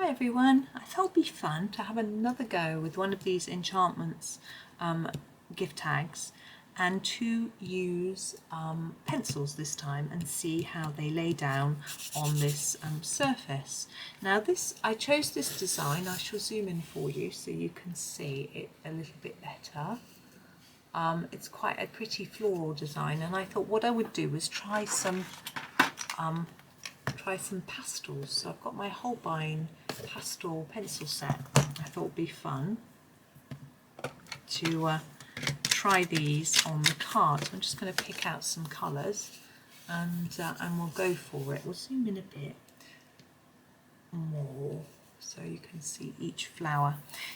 Hi everyone, I thought it'd be fun to have another go with one of these Enchantments gift tags and to use pencils this time and see how they lay down on this surface. Now I chose this design. I shall zoom in for you so you can see it a little bit better. It's quite a pretty floral design, and I thought what I would do was try some pastels. So I've got my Holbein pastel pencil set. I thought it'd be fun to try these on the card. So I'm just going to pick out some colours and we'll go for it. We'll zoom in a bit more so you can see each flower.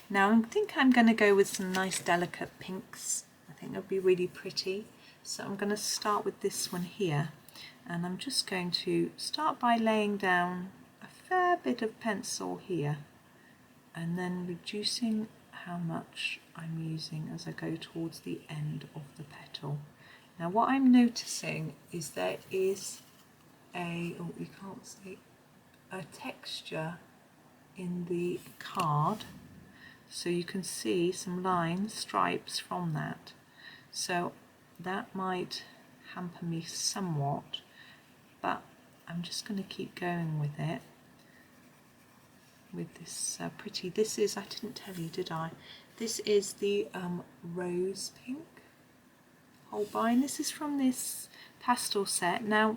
Now I think I'm going to go with some nice delicate pinks. I think they'll be really pretty. So I'm going to start with this one here. And I'm just going to start by laying down a fair bit of pencil here and then reducing how much I'm using as I go towards the end of the petal. Now what I'm noticing is there is a texture in the card, so you can see some lines, stripes from that. So that might hamper me somewhat, but I'm just going to keep going with it with this pretty, this is, I didn't tell you did I, this is the rose pink Holbein. This is from this pastel set. Now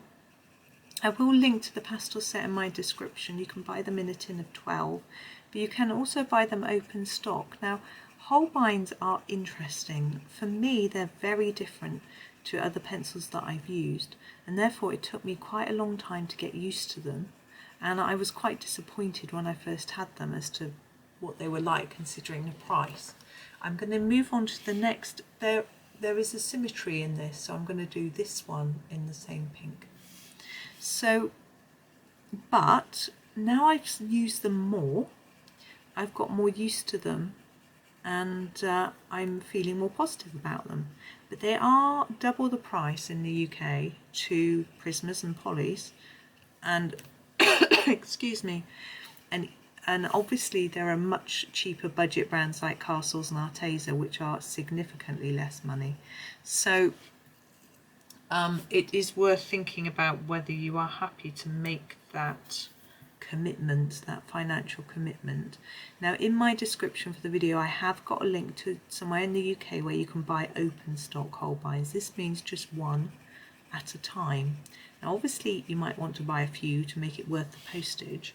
I will link to the pastel set in my description. You can buy them in a tin of 12, but you can also buy them open stock. Now Holbeins are interesting. For me they're very different to other pencils that I've used, and therefore it took me quite a long time to get used to them, and I was quite disappointed when I first had them as to what they were like considering the price. I'm going to move on to the next. There is a symmetry in this, so I'm going to do this one in the same pink. So, but now I've used them more, I've got more used to them, and I'm feeling more positive about them. But they are double the price in the UK to Prismas and Polys, and excuse me, and obviously there are much cheaper budget brands like Castles and Arteza, which are significantly less money. So it is worth thinking about whether you are happy to make that commitment, that financial commitment. Now in my description for the video I have got a link to somewhere in the UK where you can buy open stock Holbeins. This means just one at a time. Now obviously you might want to buy a few to make it worth the postage,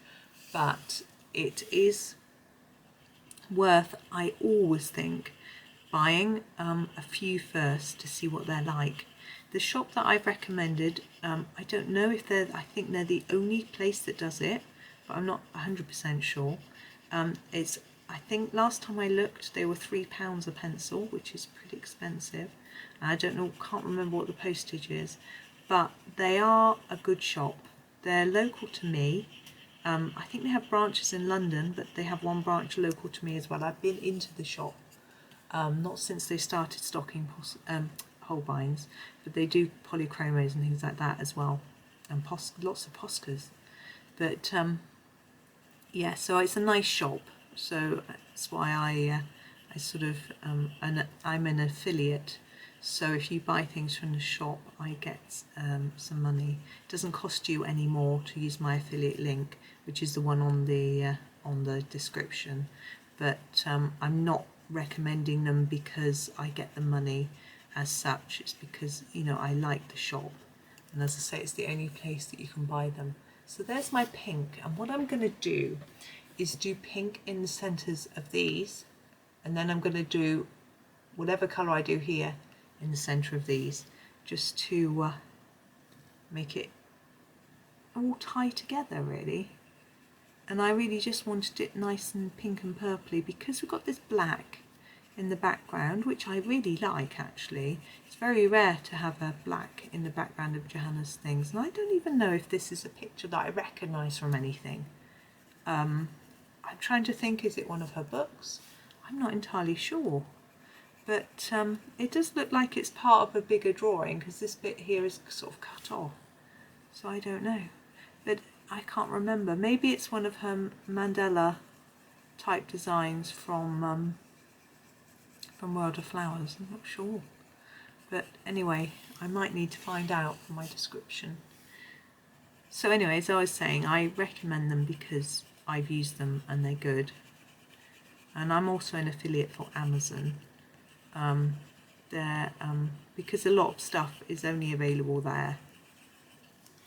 but it is worth, I always think, buying a few first to see what they're like. The shop that I've recommended, I don't know if I think they're the only place that does it, but I'm not 100% sure. I think last time I looked they were £3 a pencil, which is pretty expensive. I don't know, can't remember what the postage is, but they are a good shop. They're local to me. I think they have branches in London, but they have one branch local to me as well. I've been into the shop, not since they started stocking Holbeins, but they do polychromos and things like that as well, and lots of Poscas. But yeah, so it's a nice shop, so that's why I sort of I'm an affiliate. So if you buy things from the shop, I get some money. It doesn't cost you any more to use my affiliate link, which is the one on the description. But I'm not recommending them because I get the money as such. It's because, you know, I like the shop, and as I say, it's the only place that you can buy them. So there's my pink, and what I'm going to do is do pink in the centres of these, and then I'm going to do whatever colour I do here in the centre of these, just to make it all tie together really. And I really just wanted it nice and pink and purpley because we've got this black in the background, which I really like actually. It's very rare to have a black in the background of Johanna's things, and I don't even know if this is a picture that I recognise from anything. I'm trying to think, is it one of her books? I'm not entirely sure, but it does look like it's part of a bigger drawing because this bit here is sort of cut off, so I don't know. But I can't remember. Maybe it's one of her mandala type designs from World of Flowers. I'm not sure. But anyway, I might need to find out from my description. So anyway, as I was saying, I recommend them because I've used them and they're good. And I'm also an affiliate for Amazon. Because a lot of stuff is only available there,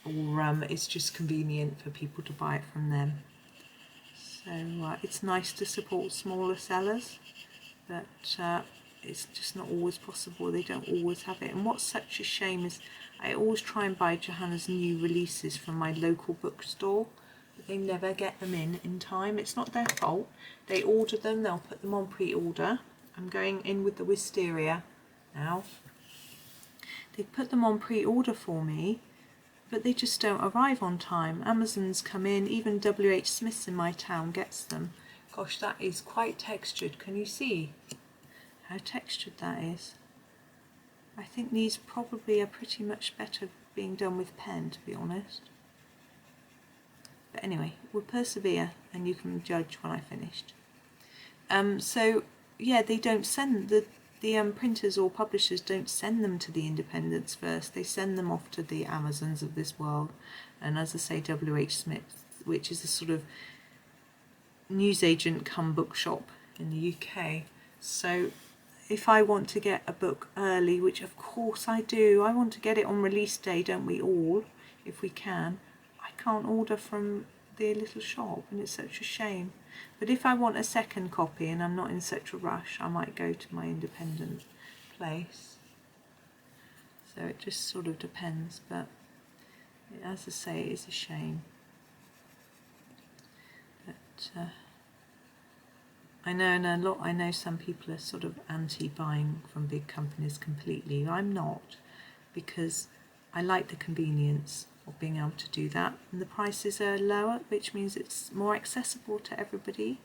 or it's just convenient for people to buy it from them. So it's nice to support smaller sellers, but it's just not always possible. They don't always have it. And what's such a shame is I always try and buy Johanna's new releases from my local bookstore, but they never get them in time. It's not their fault. They order them, they'll put them on pre-order. I'm going in with the Wisteria now. They put them on pre-order for me, but they just don't arrive on time. Amazon's come in, even WH Smith's in my town gets them. Gosh, that is quite textured. Can you see how textured that is? I think these probably are pretty much better being done with pen, to be honest. But anyway, we'll persevere and you can judge when I finished. So yeah, they don't send the printers or publishers don't send them to the independents first. They send them off to the Amazons of this world, and as I say, WH Smith, which is a sort of newsagent come bookshop in the UK. So if I want to get a book early, which of course I do, I want to get it on release day, don't we all, if we can, I can't order from their little shop, and it's such a shame. But if I want a second copy and I'm not in such a rush, I might go to my independent place. So it just sort of depends, but as I say, it is a shame. But I know some people are sort of anti-buying from big companies completely. I'm not, because I like the convenience of being able to do that, and the prices are lower, which means it's more accessible to everybody.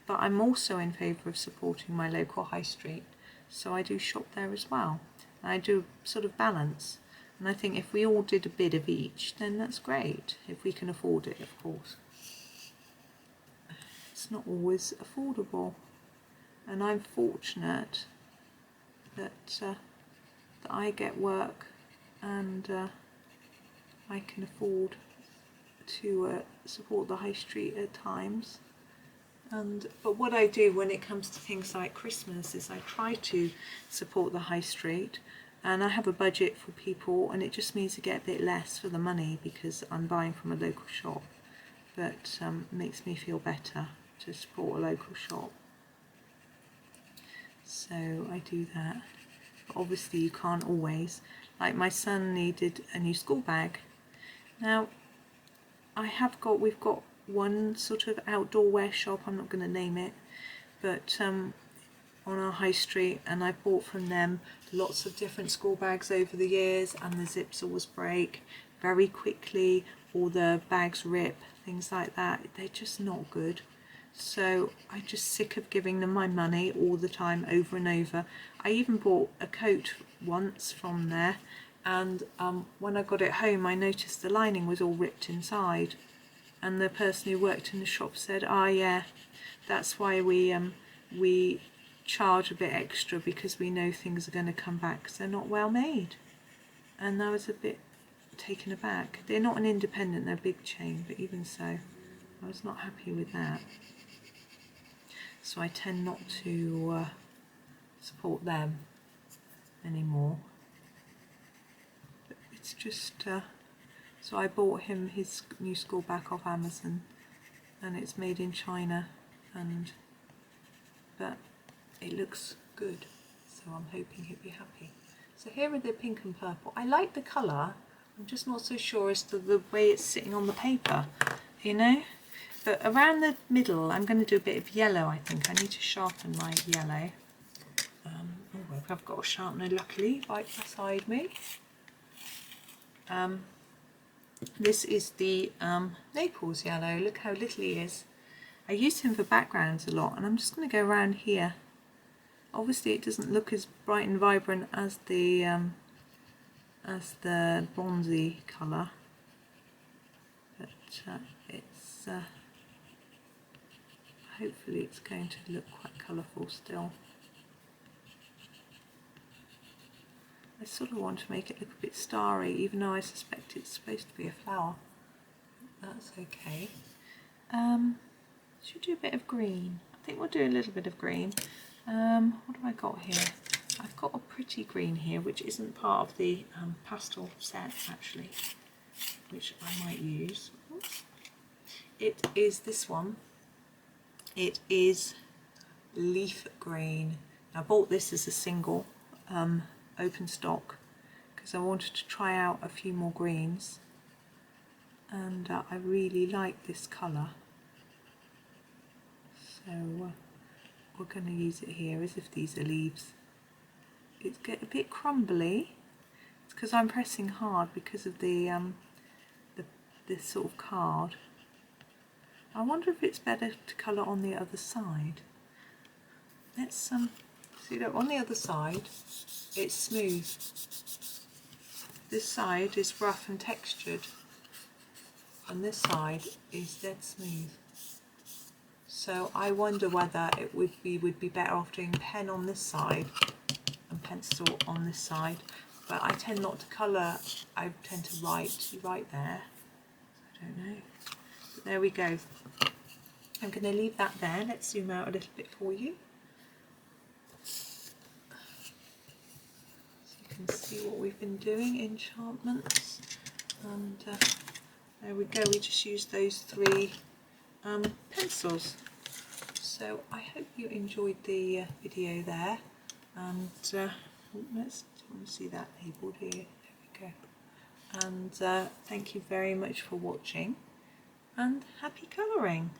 But I'm also in favour of supporting my local high street, so I do shop there as well. And I do sort of balance, and I think if we all did a bit of each, then that's great, if we can afford it, of course. It's not always affordable, and I'm fortunate that I get work and I can afford to support the high street at times. But what I do when it comes to things like Christmas is I try to support the high street, and I have a budget for people, and it just means I get a bit less for the money because I'm buying from a local shop. But it makes me feel better to support a local shop. So I do that. But obviously you can't always. Like my son needed a new school bag. Now we've got one sort of outdoor wear shop, I'm not going to name it, but on our high street, and I bought from them lots of different school bags over the years, and the zips always break very quickly, or the bags rip, things like that. They're just not good. So I'm just sick of giving them my money all the time, over and over. I even bought a coat once from there, and when I got it home I noticed the lining was all ripped inside, and the person who worked in the shop said, yeah, that's why we charge a bit extra, because we know things are going to come back because they're not well made. And I was a bit taken aback. They're not an independent, they're a big chain, but even so I was not happy with that. So I tend not to support them anymore. But it's just so I bought him his new school bag off Amazon, and it's made in China, but it looks good, so I'm hoping he'll be happy. So here are the pink and purple. I like the colour, I'm just not so sure as to the way it's sitting on the paper, you know. But around the middle I'm going to do a bit of yellow, I think. I need to sharpen my yellow. I've got a sharpener luckily right beside me. This is the Naples Yellow. Look how little he is. I use him for backgrounds a lot, and I'm just going to go around here. Obviously it doesn't look as bright and vibrant as the bronzy colour, but but it's hopefully it's going to look quite colourful still. I sort of want to make it look a bit starry, even though I suspect it's supposed to be a flower. That's okay. Should do a bit of green. I think we'll do a little bit of green. What have I got here? I've got a pretty green here, which isn't part of the pastel set actually, which I might use. Oops. It is this one. It is leaf green. I bought this as a single open stock because I wanted to try out a few more greens, and I really like this colour. So we're going to use it here as if these are leaves. It's get a bit crumbly. It's because I'm pressing hard because of the this sort of card. I wonder if it's better to colour on the other side. Let's see, look, on the other side it's smooth. This side is rough and textured, and this side is dead smooth. So I wonder whether we would be better off doing pen on this side and pencil on this side. But I tend not to colour, I tend to write there. I don't know. But there we go. I'm going to leave that there. Let's zoom out a little bit for you. So you can see what we've been doing, Enchantments. And there we go, we just used those 3 pencils. So I hope you enjoyed the video there, and let's see that labelled here. There we go. And thank you very much for watching, and happy colouring.